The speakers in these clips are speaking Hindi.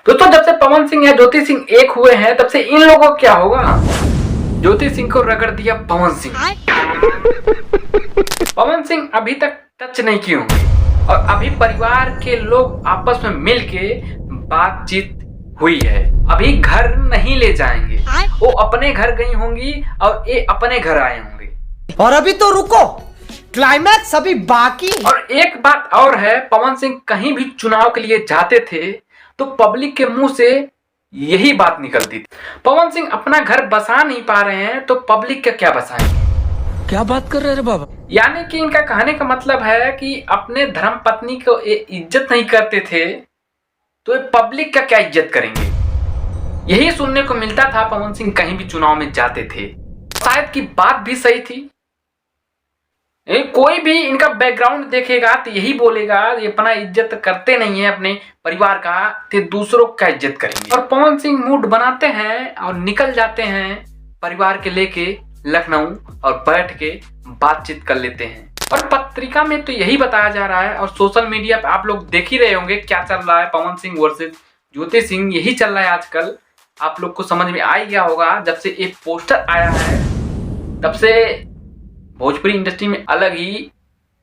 दोस्तों जब से पवन सिंह या ज्योति सिंह एक हुए हैं तब से इन लोगों को क्या होगा। ज्योति सिंह को रगड़ दिया पवन सिंह। पवन सिंह अभी तक टच नहीं किए होंगे और अभी परिवार के लोग आपस में मिलके बातचीत हुई है। अभी घर नहीं ले जाएंगे, वो अपने घर गई होंगी और ये अपने घर आए होंगे। और अभी तो रुको, क्लाइमैक्स अभी बाकी। और एक बात और है, पवन सिंह कहीं भी चुनाव के लिए जाते थे तो पब्लिक के मुंह से यही बात निकलती थी। पवन सिंह अपना घर बसा नहीं पा रहे हैं तो पब्लिक का क्या बसाएंगे। क्या बात कर रहे हैं बाबा। यानी कि इनका कहने का मतलब है कि अपने धर्म पत्नी को इज्जत नहीं करते थे तो ये पब्लिक का क्या इज्जत करेंगे। यही सुनने को मिलता था पवन सिंह कहीं भी चुनाव में जाते थे। शायद की बात भी सही थी। कोई भी इनका बैकग्राउंड देखेगा तो यही बोलेगा ये अपना इज्जत करते नहीं है अपने परिवार का, तो दूसरों का इज्जत करेंगे। और पवन सिंह मूड बनाते हैं और निकल जाते हैं परिवार के लेके लखनऊ और बैठ के बातचीत कर लेते हैं। और पत्रिका में तो यही बताया जा रहा है और सोशल मीडिया पे आप लोग देख ही रहे होंगे क्या चल रहा है। पवन सिंह वर्सेस ज्योति सिंह यही चल रहा है आजकल। आप लोग को समझ में आ गया होगा जब से एक पोस्टर आया है तब से भोजपुरी इंडस्ट्री में अलग ही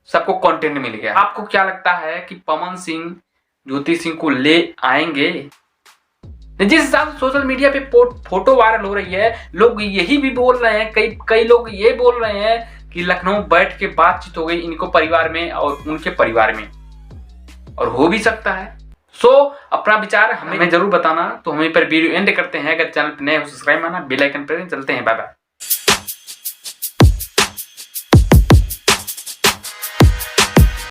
सबको कंटेंट मिल गया। आपको क्या लगता है कि पवन सिंह ज्योति सिंह को ले आएंगे। जिस हिसाब से सोशल मीडिया पे फोटो वायरल हो रही है, लोग यही भी बोल रहे हैं, कई लोग ये बोल रहे हैं कि लखनऊ बैठ के बातचीत हो गई इनको परिवार में और उनके परिवार में, और हो भी सकता है। अपना विचार हमें जरूर बताना। तो हमें पर वीडियो एंड करते हैं। अगर चैनल पर नए हो सब्सक्राइब करना, बेल आइकन पर चलते हैं। Bye bye.